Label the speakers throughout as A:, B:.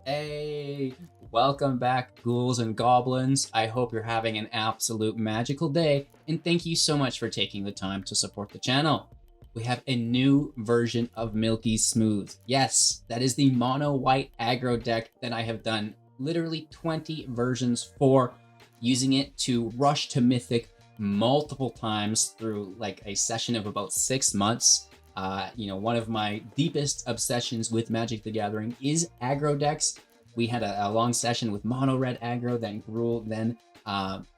A: Hey, welcome back, ghouls and goblins. I hope you're having an absolute magical day, and thank you so much for taking the time to support the channel. We have a new version of Milky Smooth. Yes, that is the mono white aggro deck that I have done literally 20 versions for, using it to rush to Mythic multiple times through like a session of about 6 months. One of my deepest obsessions with Magic the Gathering is aggro decks. We had a long session with mono red aggro, then Gruul, then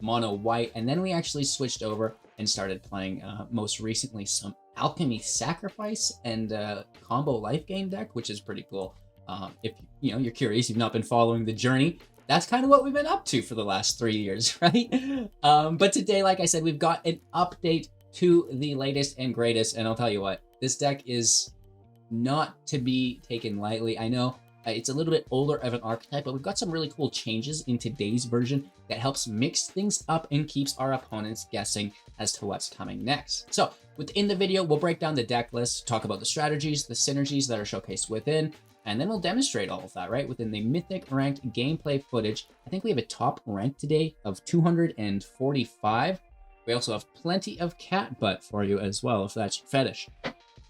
A: mono white, and then we actually switched over and started playing most recently some Alchemy Sacrifice and combo life gain deck, which is pretty cool. If you're curious, you've not been following the journey, that's kind of what we've been up to for the last 3 years, right? But today, like I said, we've got an update to the latest and greatest, and I'll tell you what, this deck is not to be taken lightly. I know it's a little bit older of an archetype, but we've got some really cool changes in today's version that helps mix things up and keeps our opponents guessing as to what's coming next. So within the video, we'll break down the deck list, talk about the strategies, the synergies that are showcased within, and then we'll demonstrate all of that, right? Within the Mythic ranked gameplay footage, I think we have a top rank today of 245. We also have plenty of cat butt for you as well, if that's your fetish.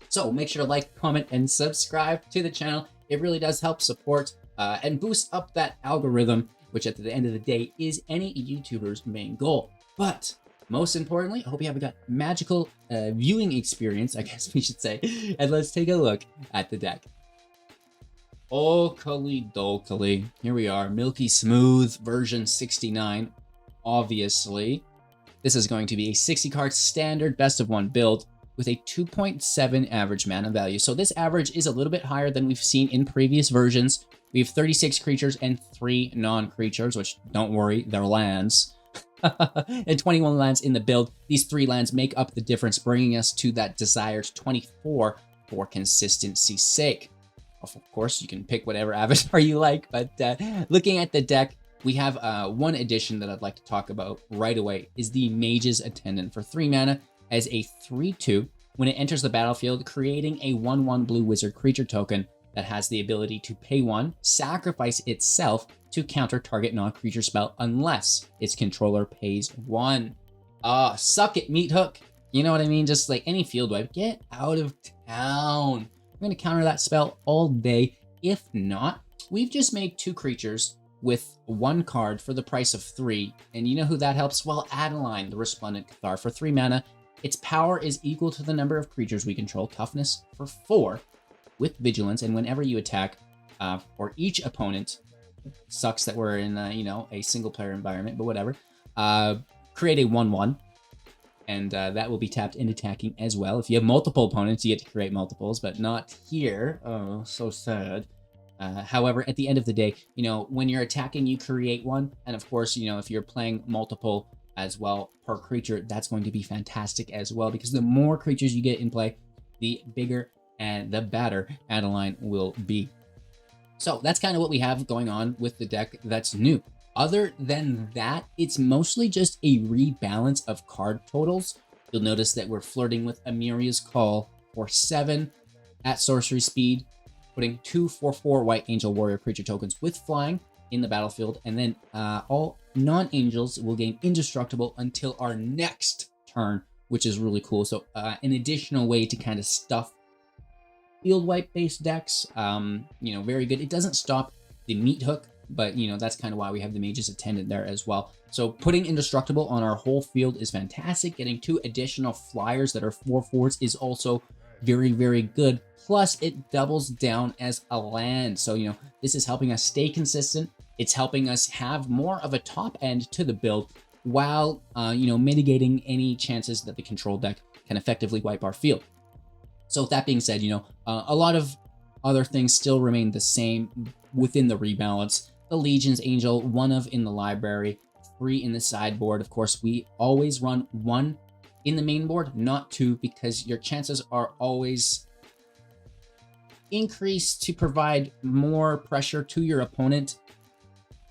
A: So make sure to like, comment, and subscribe to the channel. It really does help support and boost up that algorithm, which at the end of the day is any YouTuber's main goal. But most importantly, I hope you have a magical viewing experience, I guess we should say. And let's take a look at the deck. Okally dokally. Here we are, Milky Smooth version 69. Obviously, this is going to be a 60 card standard best of one build with a 2.7 average mana value. So this average is a little bit higher than we've seen in previous versions. We have 36 creatures and 3 non-creatures, which don't worry, they're lands. And 21 lands in the build. These 3 lands make up the difference, bringing us to that desired 24 for consistency's sake. Of course, you can pick whatever avatar you like, but looking at the deck, we have one addition that I'd like to talk about right away is the Mage's Attendant for 3 mana as a 3/2. When it enters the battlefield, creating a 1/1 blue wizard creature token that has the ability to pay 1, sacrifice itself to counter target non-creature spell unless its controller pays 1. Suck it, Meat Hook. You know what I mean? Just like any field wipe, get out of town. I'm going to counter that spell all day. If not, we've just made 2 creatures with 1 card for the price of 3. And you know who that helps? Well, Adeline, the Resplendent Cathar for 3 mana. Its power is equal to the number of creatures we control, toughness for 4, with vigilance, and whenever you attack for each opponent, sucks that we're in a single player environment, but whatever, create a 1/1, and that will be tapped and attacking as well. If you have multiple opponents, you get to create multiples, but not here. Oh, so sad. However, at the end of the day, when you're attacking, you create 1. And of course, if you're playing multiple as well per creature, that's going to be fantastic as well, because the more creatures you get in play, the bigger and the better Adeline will be. So that's kind of what we have going on with the deck that's new. Other than that, it's mostly just a rebalance of card totals. You'll notice that we're flirting with Amiria's Call for 7 at sorcery speed, putting 2 4/4 White Angel Warrior creature tokens with flying in the battlefield, and then all non-angels will gain indestructible until our next turn, which is really cool. So an additional way to kind of stuff field wipe based decks. Very good. It doesn't stop the Meat Hook, but that's kind of why we have the Mage's Attendant there as well. So putting indestructible on our whole field is fantastic. Getting 2 additional flyers that are 4/4s is also very, very good. Plus, it doubles down as a land. So, this is helping us stay consistent. It's helping us have more of a top end to the build while, mitigating any chances that the control deck can effectively wipe our field. So with that being said, a lot of other things still remain the same within the rebalance. The Legion's Angel, 1 of in the library, 3 in the sideboard. Of course, we always run 1 in the main board, not 2, because your chances are always increased to provide more pressure to your opponent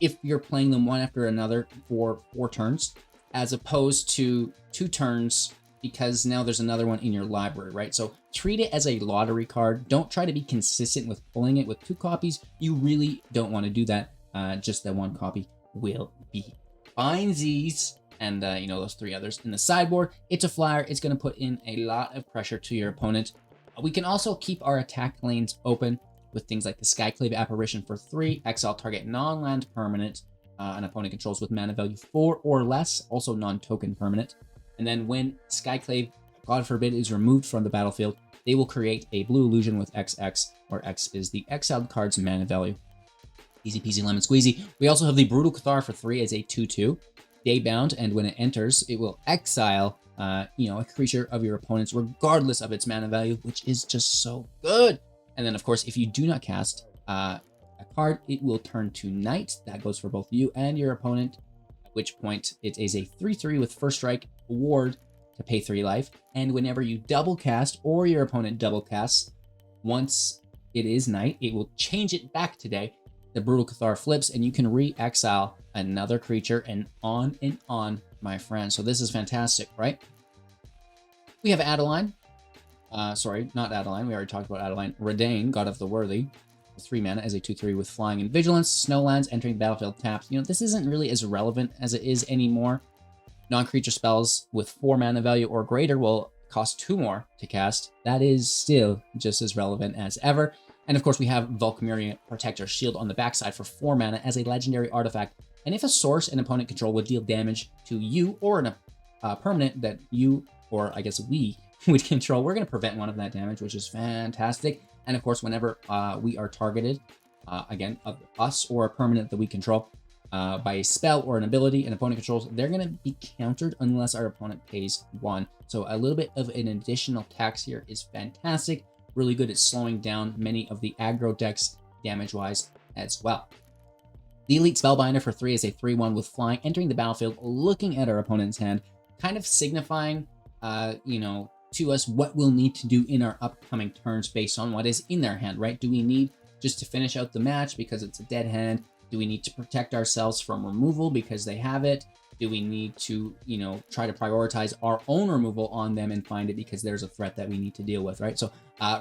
A: if you're playing them one after another for 4 turns, as opposed to 2 turns, because now there's another one in your library, right? So treat it as a lottery card. Don't try to be consistent with pulling it with 2 copies. You really don't want to do that. Just that 1 copy will be finesies. And, you know, those 3 others in the sideboard. It's a flyer. It's going to put in a lot of pressure to your opponent. We can also keep our attack lanes open with things like the Skyclave Apparition for 3, exile target non-land permanent an opponent controls with mana value 4 or less, also non-token permanent. And then when Skyclave, God forbid, is removed from the battlefield, they will create a blue illusion with XX, where X is the exiled card's mana value. Easy peasy lemon squeezy. We also have the Brutal Cathar for 3 as a 2/2. Daybound, and when it enters, it will exile you know, a creature of your opponent's regardless of its mana value, which is just so good. And then, of course, if you do not cast a card, it will turn to night. That goes for both you and your opponent, at which point it is a 3/3 with first strike ward to pay 3 life. And whenever you double cast or your opponent double casts, once it is night, it will change it back to day. The Brutal Cathar flips, and you can re-exile another creature, and on, my friend. So this is fantastic, right? We have Adeline. Sorry, not Adeline. We already talked about Adeline. Redain, God of the Worthy. 3 mana as a 2/3 with Flying and Vigilance. Snowlands entering the battlefield tapped. You know, this isn't really as relevant as it is anymore. Non-creature spells with 4 mana value or greater will cost 2 more to cast. That is still just as relevant as ever. And of course, we have Volkmirian Protector Shield on the backside for 4 mana as a legendary artifact. And if a source an opponent control would deal damage to you or a permanent that you, or I guess we, would control, we're going to prevent 1 of that damage, which is fantastic. And of course, whenever we are targeted, again, us or a permanent that we control, by a spell or an ability an opponent controls, they're going to be countered unless our opponent pays 1. So a little bit of an additional tax here is fantastic. Really good at slowing down many of the aggro decks damage-wise as well. The Elite Spellbinder for 3 is a 3/1 with flying, entering the battlefield, looking at our opponent's hand, kind of signifying, you know, to us what we'll need to do in our upcoming turns based on what is in their hand, right? Do we need just to finish out the match because it's a dead hand? Do we need to protect ourselves from removal because they have it? Do we need to, you know, try to prioritize our own removal on them and find it because there's a threat that we need to deal with, right? So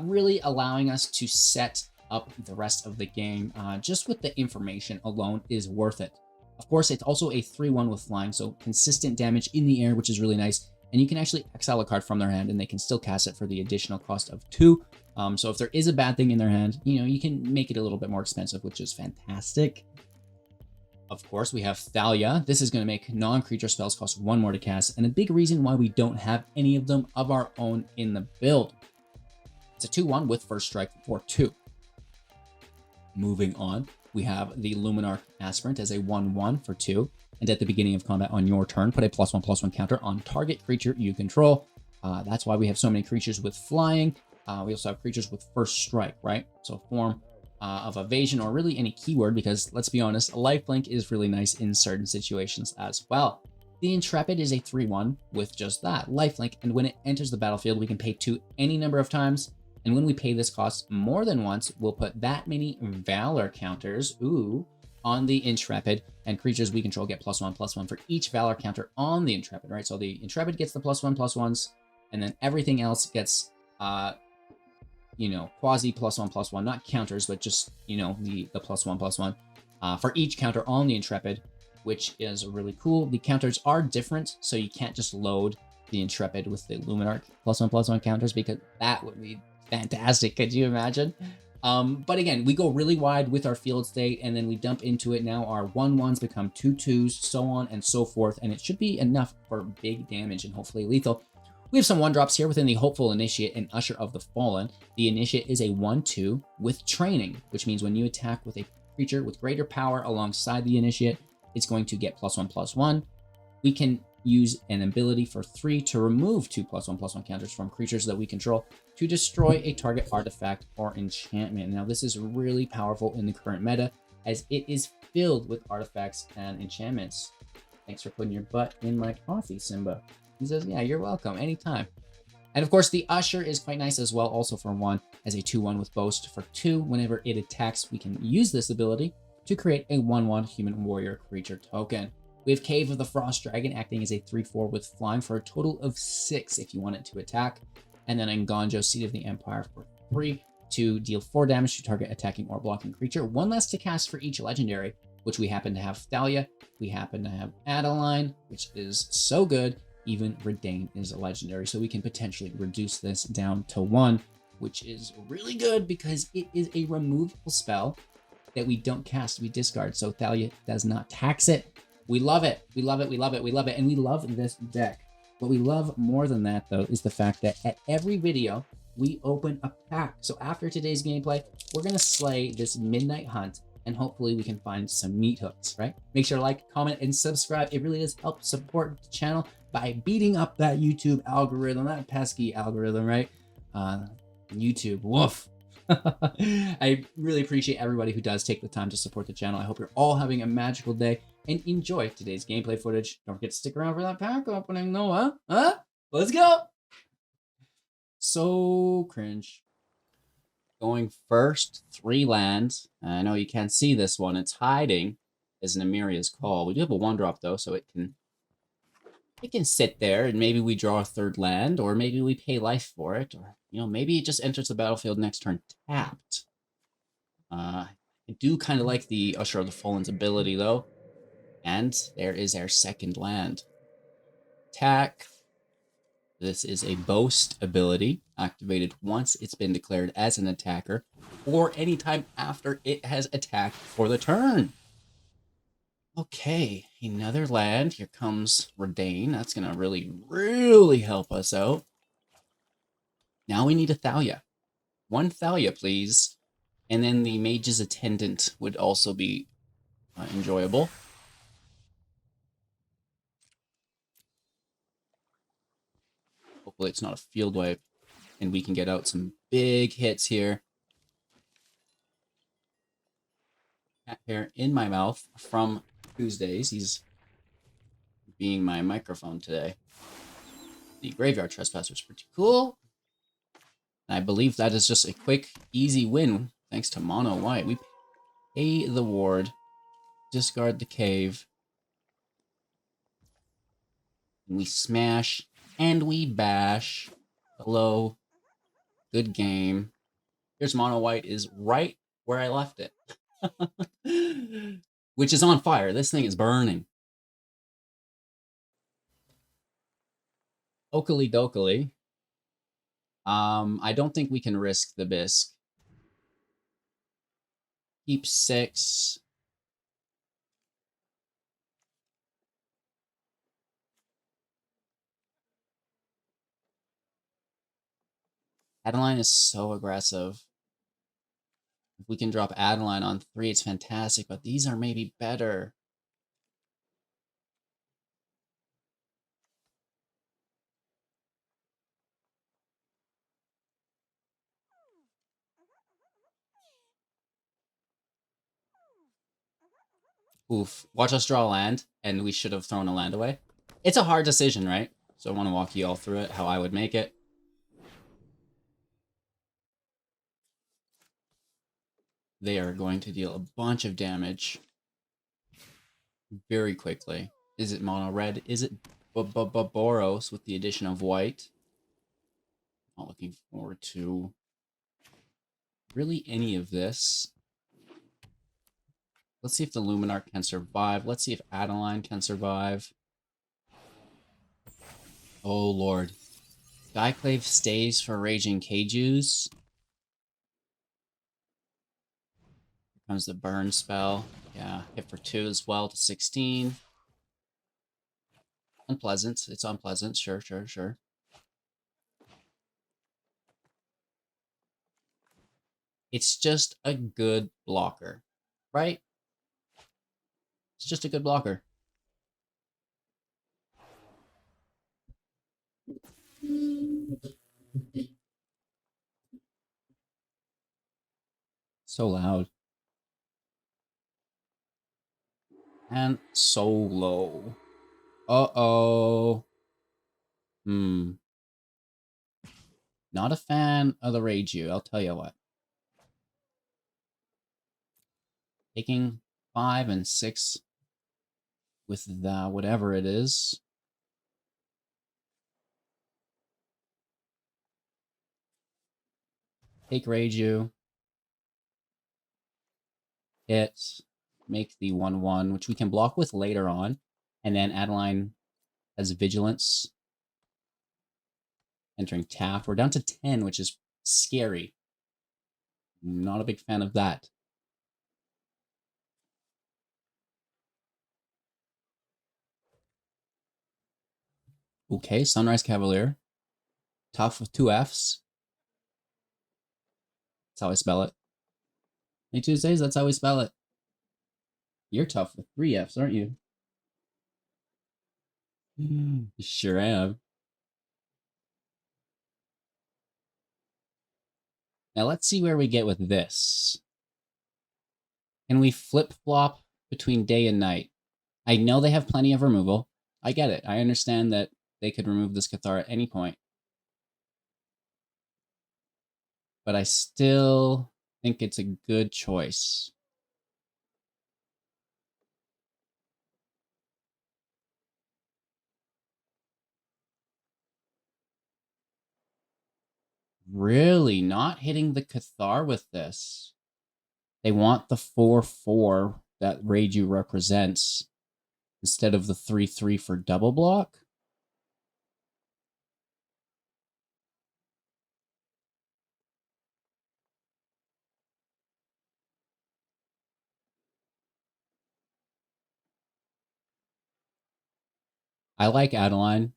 A: really allowing us to set up the rest of the game just with the information alone is worth it. Of course, it's also a 3/1 with flying, so consistent damage in the air, which is really nice. And you can actually exile a card from their hand and they can still cast it for the additional cost of 2. So if there is a bad thing in their hand, you know, you can make it a little bit more expensive, which is fantastic. Of course, we have Thalia. This is going to make non-creature spells cost 1 more to cast, and a big reason why we don't have any of them of our own in the build. It's a 2/1 with first strike for 2. Moving on, we have the Luminarch Aspirant as a 1/1 for 2, and at the beginning of combat on your turn, put a +1/+1 counter on target creature you control. That's why we have so many creatures with flying. We also have creatures with first strike, right? So form of evasion, or really any keyword, because let's be honest, lifelink is really nice in certain situations as well. The Intrepid is a 3/1 with just that, lifelink, and when it enters the battlefield, we can pay 2 any number of times, and when we pay this cost more than once, we'll put that many Valor counters, on the Intrepid, and creatures we control get +1/+1 for each Valor counter on the Intrepid, right? So the Intrepid gets the +1/+1s, and then everything else gets you know, quasi +1/+1, not counters, but just, you know, the +1/+1 for each counter on the Intrepid, which is really cool. The counters are different, so you can't just load the Intrepid with the Luminarch +1/+1 counters, because that would be fantastic. Could you imagine? But again, we go really wide with our field state, and then we dump into it. Now our 1/1s become 2/2s, so on and so forth, and it should be enough for big damage and hopefully lethal. We have some 1-drops here within the Hopeful Initiate and Usher of the Fallen. The Initiate is a 1/2 with Training, which means when you attack with a creature with greater power alongside the Initiate, it's going to get +1/+1. We can use an ability for 3 to remove 2 +1/+1 counters from creatures that we control to destroy a target artifact or enchantment. Now, this is really powerful in the current meta, as it is filled with artifacts and enchantments. Thanks for putting your butt in my coffee, Simba. He says, yeah, you're welcome, anytime. And of course, the Usher is quite nice as well, also for 1, as a 2/1 with Boast for 2. Whenever it attacks, we can use this ability to create a 1/1 human warrior creature token. We have Cave of the Frost Dragon acting as a 3/4 with flying for a total of 6 if you want it to attack. and then Nganjo, Seed of the Empire for 3 to deal 4 damage to target attacking or blocking creature. 1 less to cast for each legendary, which we happen to have Thalia, we happen to have Adeline, which is so good. Even Redain is a legendary, so we can potentially reduce this down to 1, which is really good because it is a removable spell that we don't cast, we discard, so Thalia does not tax it. We love it, we love it, we love it, we love it, and we love this deck. What we love more than that, though, is the fact that at every video, we open a pack. So after today's gameplay, we're going to slay this Midnight Hunt, and hopefully we can find some meat hooks, right? Make sure to like, comment, and subscribe. It really does help support the channel by beating up that YouTube algorithm, that pesky algorithm, right? YouTube, woof. I really appreciate everybody who does take the time to support the channel. I hope you're all having a magical day and enjoy today's gameplay footage. Don't forget to stick around for that pack opening, though, huh? Huh? Let's go! So cringe. Going first, 3 lands. I know you can't see this one. It's hiding as an Amiria's Call. We do have a 1-drop, though, so it can sit there, and maybe we draw a 3rd land, or maybe we pay life for it, or, you know, maybe it just enters the battlefield next turn tapped. I do kind of like the Usher of the Fallen's ability, though. And there is our 2nd land. Attack. This is a boast ability, activated once it's been declared as an attacker, or anytime after it has attacked for the turn. Okay, another land. Here comes Redain. That's going to really, really help us out. Now we need a Thalia. 1 Thalia, please. And then the Mage's Attendant would also be enjoyable. Hopefully it's not a field wipe, and we can get out some big hits here. Cat hair in my mouth from Tuesdays. He's being my microphone today. The Graveyard Trespasser is pretty cool. And I believe that is just a quick, easy win thanks to Mono White. We pay the ward, discard the cave, and we smash, and we bash. Hello. Good game. Here's Mono White is right where I left it. Which is on fire. This thing is burning. Oakley Dokley. I don't think we can risk the Bisque. Keep 6. Adeline is so aggressive. If we can drop Adeline on 3, it's fantastic, but these are maybe better. Oof. Watch us draw a land, and we should have thrown a land away. It's a hard decision, right? So I want to walk you all through it, how I would make it. They are going to deal a bunch of damage very quickly. Is it mono red? Is it Boros with the addition of white? Not looking forward to really any of this. Let's see if the Luminarch can survive. Let's see if Adeline can survive. Oh, Lord. Skyclave stays for Raging Kaijus. Here comes the burn spell. Yeah, hit for 2 as well to 16. Unpleasant. It's unpleasant. Sure, sure, sure. It's just a good blocker, right? It's just a good blocker. So loud. And so low. Uh-oh. Not a fan of the Reiju, I'll tell you what. Taking 5 and 6 with the whatever it is. Take Reiju. Hit. Make the 1/1, which we can block with later on. And then Adeline has Vigilance. Entering tap. We're down to 10, which is scary. Not a big fan of that. Okay, Sunrise Cavalier. Tough with 2 Fs. That's how I spell it. Hey, Tuesdays, that's how we spell it. You're tough with 3 Fs, aren't you? Sure am. Now let's see where we get with this. Can we flip-flop between day and night? I know they have plenty of removal. I get it. I understand that they could remove this Cathar at any point. But I still think it's a good choice. Really not hitting the Cathar with this. They want the 4/4 that Reiju represents instead of the 3/3 for double block. I like Adeline.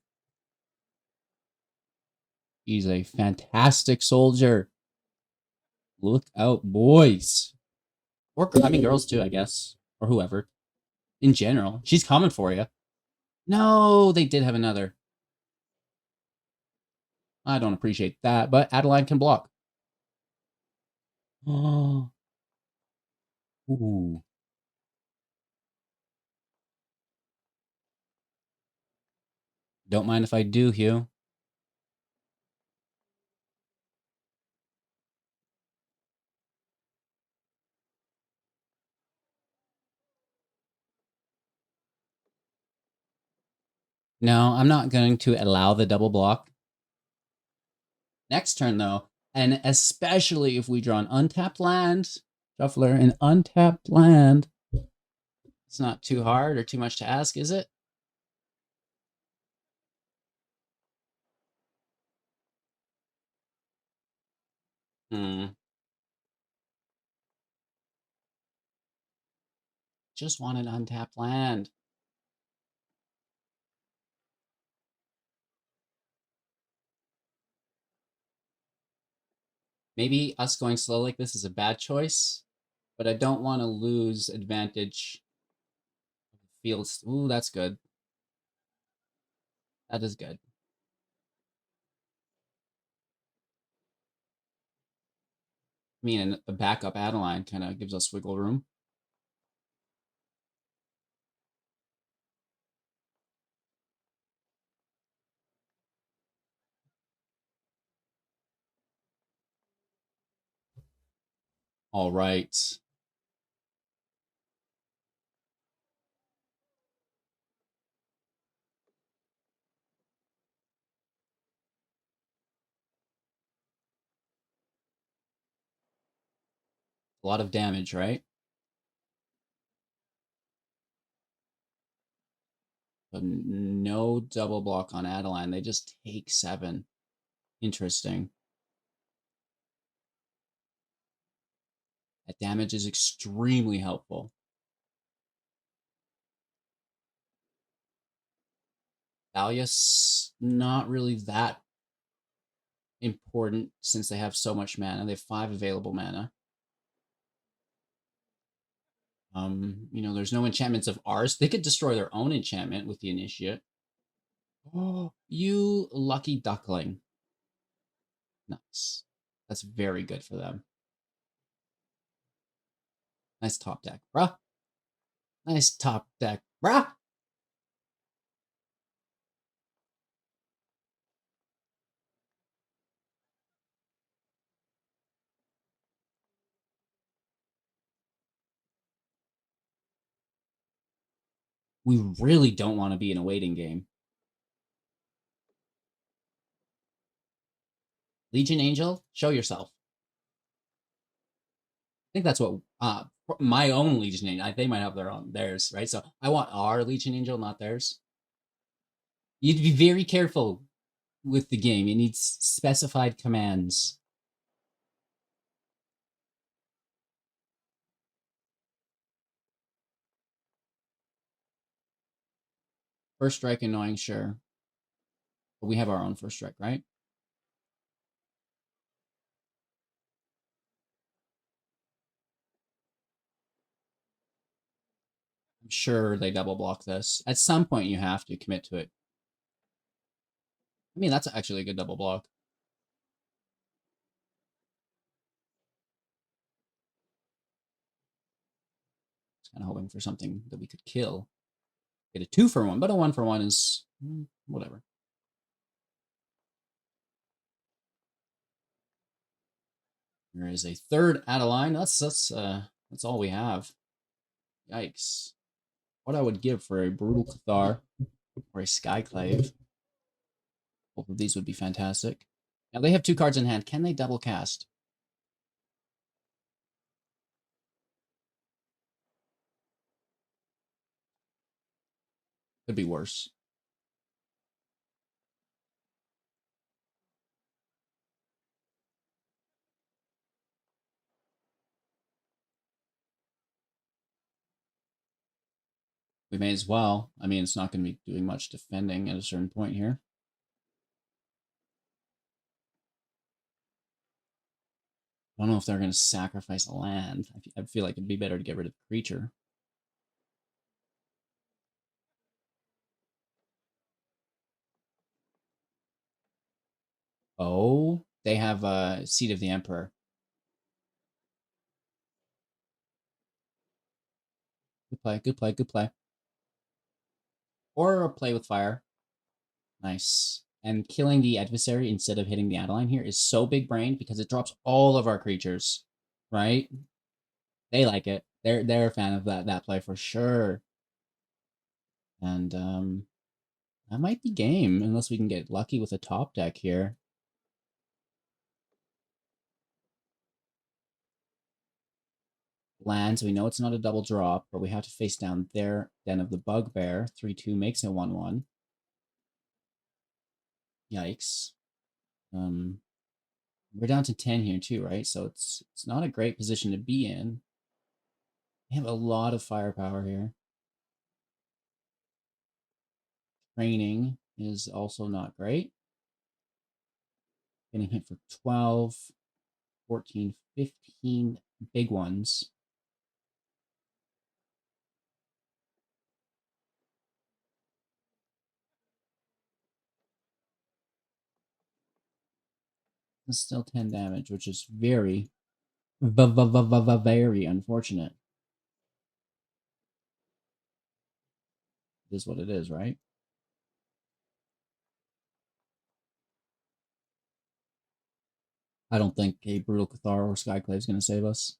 A: He's a fantastic soldier. Look out, boys. Or, I mean, girls too, I guess. Or whoever. In general. She's coming for you. No, they did have another. I don't appreciate that, but Adeline can block. Oh. Ooh. Don't mind if I do, Hugh. No, I'm not going to allow the double block. Next turn, though, and especially if we draw an untapped land, Shuffler, an untapped land. It's not too hard or too much to ask, is it? Just want an untapped land. Maybe us going slow like this is a bad choice, but I don't want to lose advantage. Feels, ooh, that's good. That is good. I mean, and the backup Adeline kind of gives us wiggle room. All right. A lot of damage, right? But no double block on Adeline. They just take 7. Interesting. That damage is extremely helpful. Valius, not really that important since they have so much mana. They have 5 available mana. You know, there's no enchantments of ours. They could destroy their own enchantment with the initiate. Oh, you lucky duckling. Nice. That's very good for them. Nice top deck, bruh. Nice top deck, bruh. We really don't want to be in a waiting game. Legion Angel, show yourself. think that's what my own Legion Angel. They might have theirs, right? So I want our Legion Angel, not theirs. You'd be very careful with the game. It needs specified commands. First strike annoying, sure. But we have our own first strike, right? I'm sure they double block this. At some point, you have to commit to it. I mean, that's actually a good double block. Just kind of hoping for something that we could kill. Get a 2-for-1, but a 1-for-1 is whatever. There is a third Adeline. That's all we have. Yikes. What I would give for a Brutal Cathar or a Skyclave. Both of these would be fantastic. Now they have 2 cards in hand. Can they double cast? Could be worse. We may as well. I mean, it's not going to be doing much defending at a certain point here. I don't know if they're going to sacrifice a land. I feel like it'd be better to get rid of the creature. Oh, they have a Seat of the Emperor. Good play, good play, good play. Or a play with fire. Nice. And killing the adversary instead of hitting the Adeline here is so big brained because it drops all of our creatures, right? They like it. They're a fan of that play for sure. And that might be game unless we can get lucky with a top deck here. Lands, we know it's not a double drop, but we have to face down their Den of the Bugbear. 3/2 makes it 1/1. Yikes. We're down to 10 here too, right? So it's not a great position to be in. We have a lot of firepower here. Training is also not great. Getting hit for 12, 14, 15 big ones. It's still 10 damage, which is very, very unfortunate. It is what it is, right? I don't think a Brutal Cathar or Skyclave is going to save us.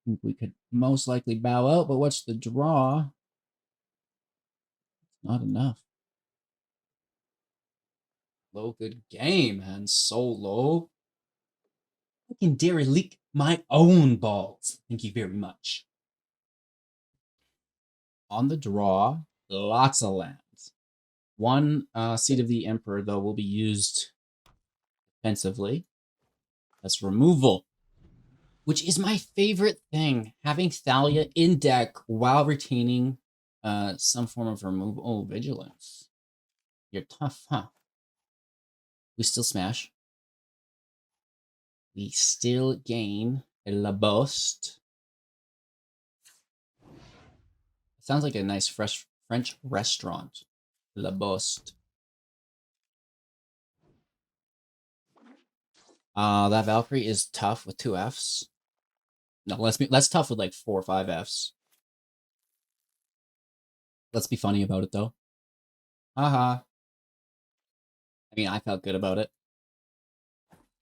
A: I think we could most likely bow out, but what's the draw? Not enough. Low, good game, Han Solo. I can dare leak my own balls. Thank you very much. On the draw, lots of lands. One Seat of the Emperor, though, will be used defensively. That's removal, which is my favorite thing. Having Thalia in deck while retaining some form of removal. Oh, vigilance. You're tough, huh? We still smash. We still gain a Labost. Sounds like a nice fresh French restaurant. Labost. That Valkyrie is tough with 2 Fs. No, let's tough with like 4 or 5 Fs. Let's be funny about it though. Haha. I mean, I felt good about it.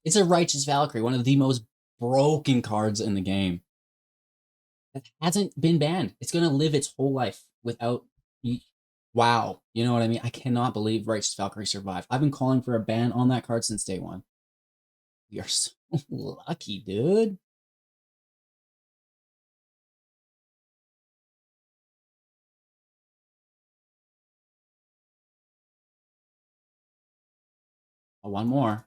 A: It's a Righteous Valkyrie, one of the most broken cards in the game. It hasn't been banned. It's gonna live its whole life without. Wow, you know what I mean? I cannot believe Righteous Valkyrie survived. I've been calling for a ban on that card since day one. We are so lucky, dude. Oh, one more.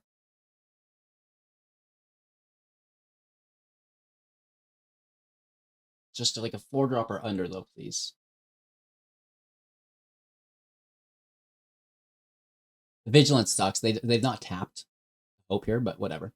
A: Just like a 4-drop or under, though, please. The Vigilance sucks. They've not tapped Hope here, but whatever.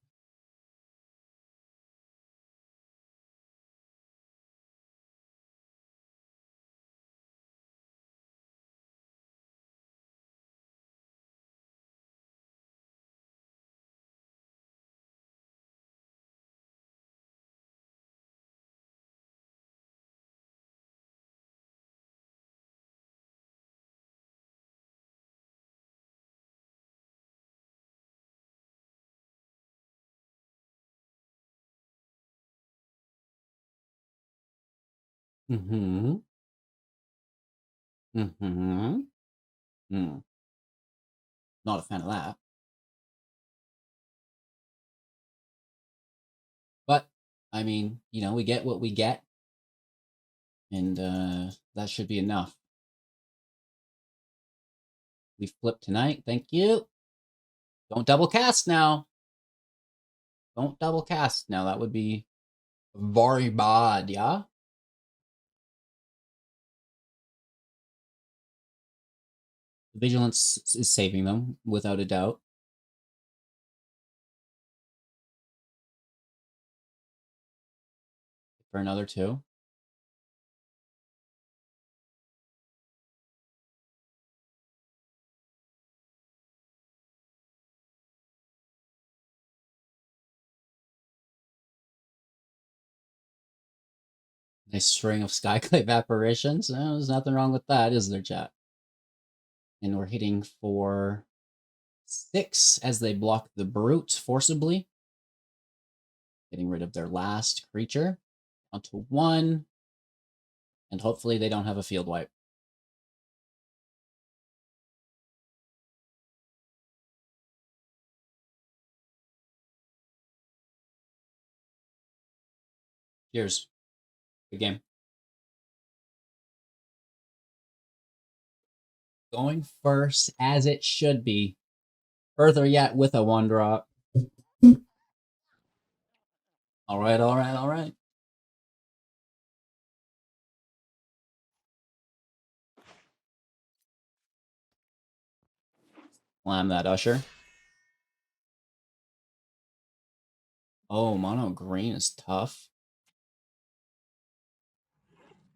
A: Mm-hmm. Mm-hmm. Hmm. Not a fan of that. But, I mean, we get what we get. And that should be enough. We flip tonight. Thank you. Don't double cast now. Don't double cast now. That would be very bad, yeah? Vigilance is saving them, without a doubt. For another 2. Nice string of Skyclave apparitions. There's nothing wrong with that, is there, chat? And we're hitting for 6 as they block the Brute forcibly. Getting rid of their last creature. Onto 1. And hopefully they don't have a field wipe. Cheers. Good game. Going first, as it should be. Further yet with a 1-drop. All right, all right, all right. Slam that Usher. Oh, mono green is tough.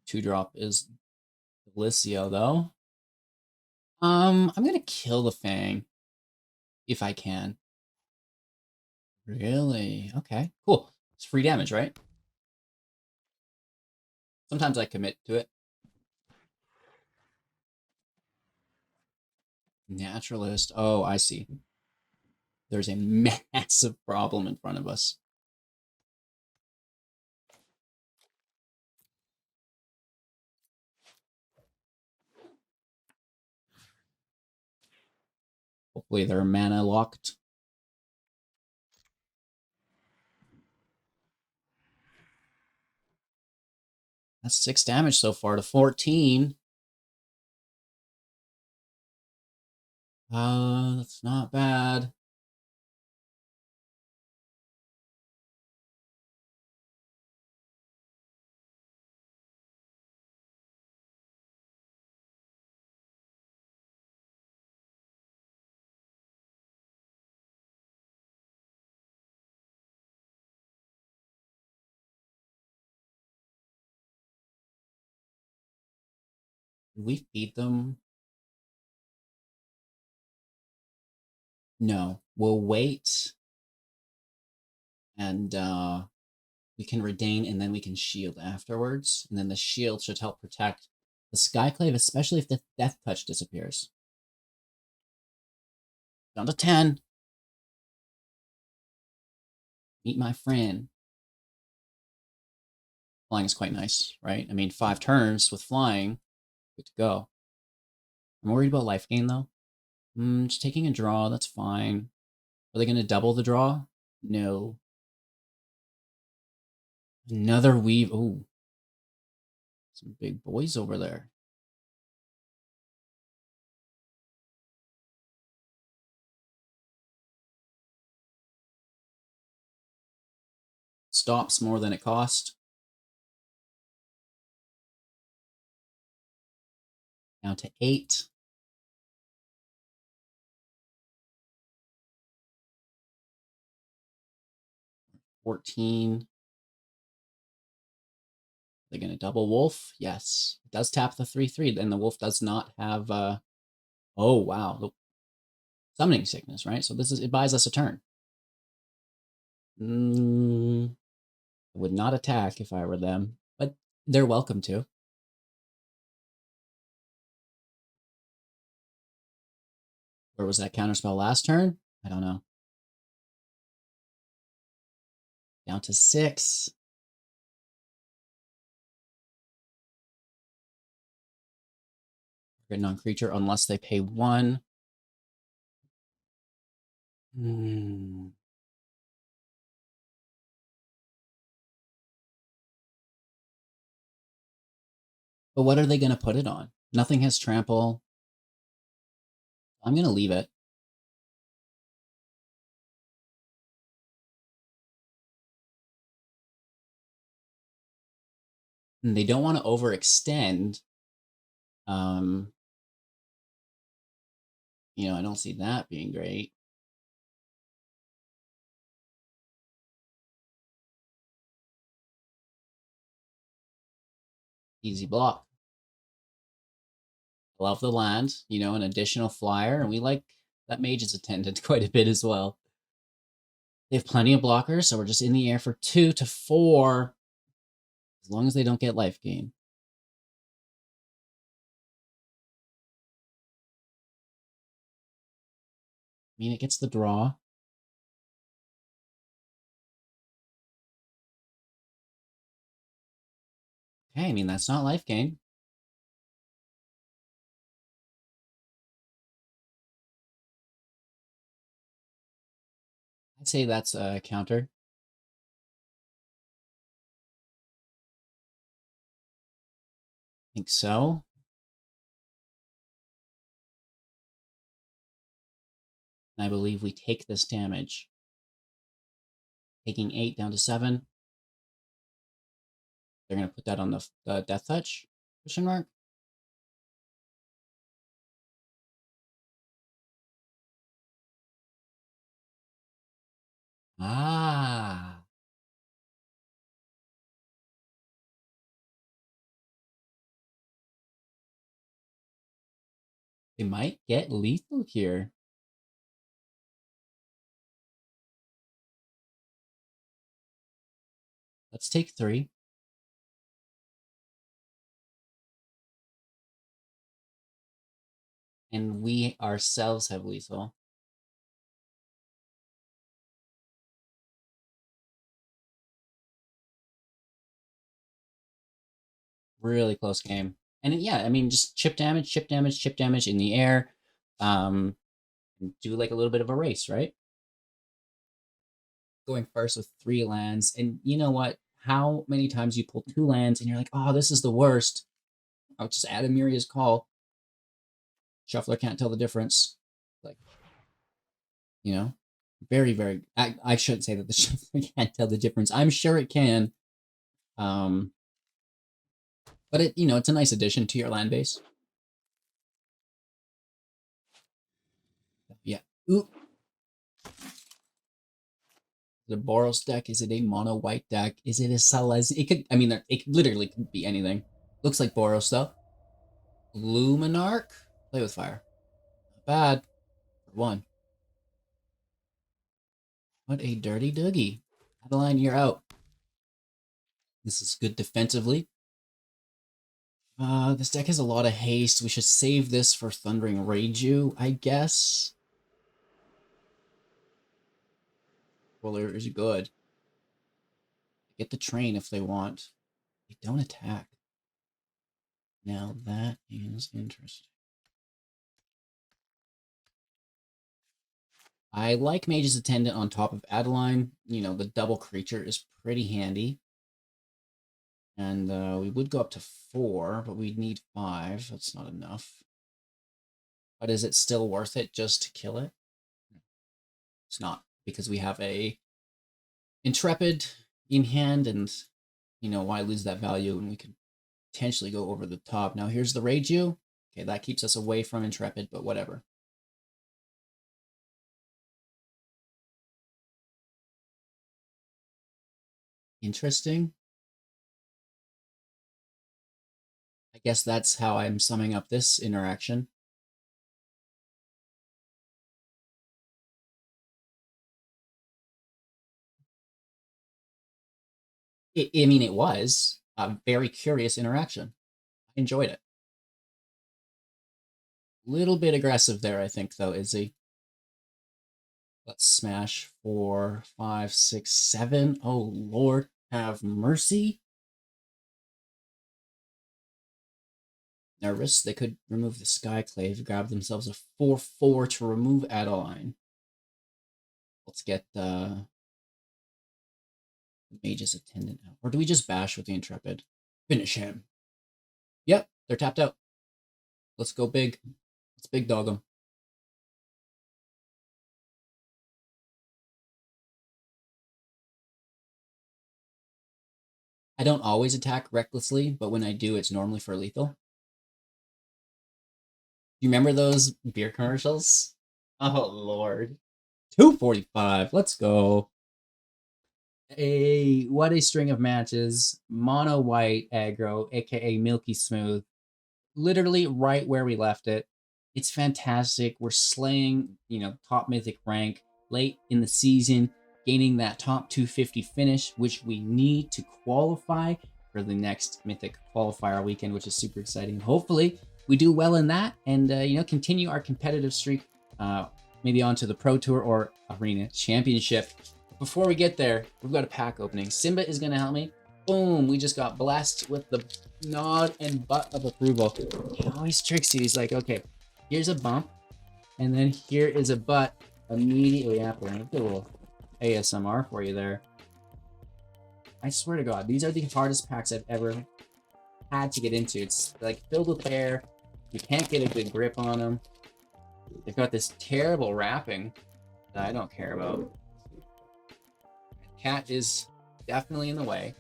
A: 2-drop is Delicio, though. I'm gonna kill the Fang. If I can. Really? Okay, cool. It's free damage, right? Sometimes I commit to it. Naturalist. Oh, I see. There's a massive problem in front of us. Hopefully they're mana locked. That's 6 damage so far to 14. That's not bad. We feed them? No. We'll wait. And we can regain and then we can shield afterwards. And then the shield should help protect the Skyclave, especially if the Death Touch disappears. Down to 10. Meet my friend. Flying is quite nice, right? I mean, 5 turns with flying. Good to go. I'm worried about life gain, though. Just taking a draw, that's fine. Are they going to double the draw? No. Another weave. Ooh. Some big boys over there. stops more than it cost. Down to 8. $14. They're going to double wolf. Yes. It does tap the 3/3. And the wolf does not have... oh, wow. The summoning sickness, right? So this is... It buys us a turn. I would not attack if I were them. But they're welcome to. Where was that counterspell last turn? I don't know. Down to 6. Written on creature unless they pay 1. But what are they going to put it on? Nothing has trample. I'm going to leave it. And they don't want to overextend. You know, I don't see that being great. Easy block. Love the land, you know, an additional flyer, and we like that Mage's Attendant quite a bit as well. They have plenty of blockers, so we're just in the air for 2 to 4. As long as they don't get life gain. I mean, it gets the draw. Okay, I mean, that's not life gain. I'd say that's a counter. I think so. And I believe we take this damage. Taking 8 down to 7. They're going to put that on the Death Touch? Question mark? Ah. They might get lethal here. Let's take 3. And we ourselves have lethal. Really close game. And yeah, I mean, just chip damage, chip damage, chip damage in the air. Do like a little bit of a race, right? Going first with 3 lands. And you know what? How many times you pull 2 lands and you're like, oh, this is the worst. I'll just add Amiria's Call. Shuffler can't tell the difference. Like, you know, very, very... I shouldn't say that the Shuffler can't tell the difference. I'm sure it can. But it, you know, it's a nice addition to your land base. Yeah. Ooh. The Boros deck, is it a mono white deck? Is it a Silesian? It could, I mean, it literally could be anything. Looks like Boros though. Luminarch? Play with fire. Not bad. For 1. What a dirty doogie. Adeline, you're out. This is good defensively. This deck has a lot of haste. We should save this for Thundering Reiju, I guess. Roller is good. Get the train if they want. They don't attack. Now that is interesting. I like Mage's Attendant on top of Adeline. You know, the double creature is pretty handy. And we would go up to 4, but we need 5. That's not enough. But is it still worth it just to kill it? It's not, because we have a Intrepid in hand, and you know, why lose that value when we could potentially go over the top. Now here's the Reiju. Okay, that keeps us away from Intrepid, but whatever. Interesting. I guess that's how I'm summing up this interaction. I mean, it was a very curious interaction. I enjoyed it. Little bit aggressive there, I think, though, Izzy. Let's smash 4, 5, 6, 7. Oh, Lord, have mercy. Nervous, they could remove the Skyclave, grab themselves a 4/4 to remove Adeline. Let's get the Mage's Attendant out. Or do we just bash with the Intrepid? Finish him. Yep, they're tapped out. Let's go big. Let's big dog them. I don't always attack recklessly, but when I do, it's normally for lethal. You remember those beer commercials? Oh, Lord. 245. Let's go. What a string of matches. Mono white aggro, aka Milky Smooth. Literally right where we left it. It's fantastic. We're slaying, you know, top mythic rank late in the season, gaining that top 250 finish, which we need to qualify for the next mythic qualifier weekend, which is super exciting. Hopefully, we do well in that and you know, continue our competitive streak, maybe onto the Pro Tour or Arena Championship. Before we get there, we've got a pack opening. Simba is going to help me. Boom, we just got blessed with the nod and butt of approval. He always tricks you. He's like, okay, here's a bump, and then here is a butt immediately after. And a little ASMR for you there. I swear to God, these are the hardest packs I've ever had to get into. It's like filled with air. You can't get a good grip on them. They've got this terrible wrapping that I don't care about. Cat is definitely in the way.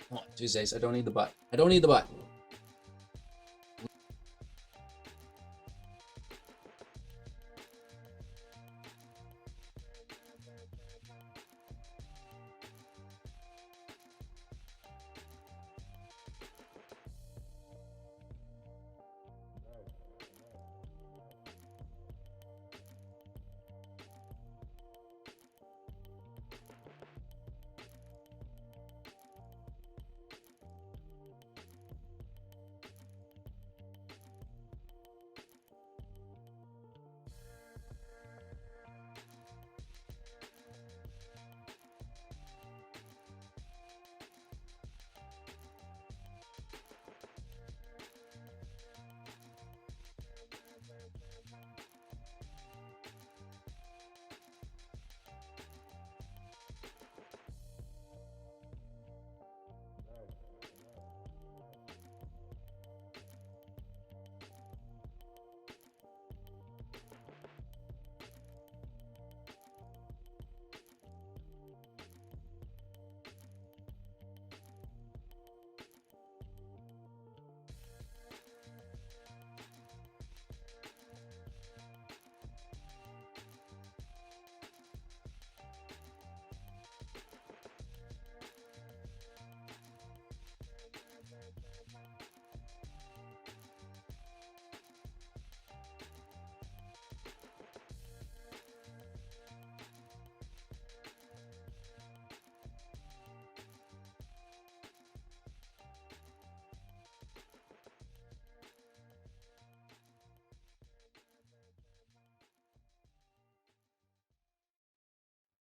A: Come on, Tuesdays. I don't need the butt. I don't need the butt.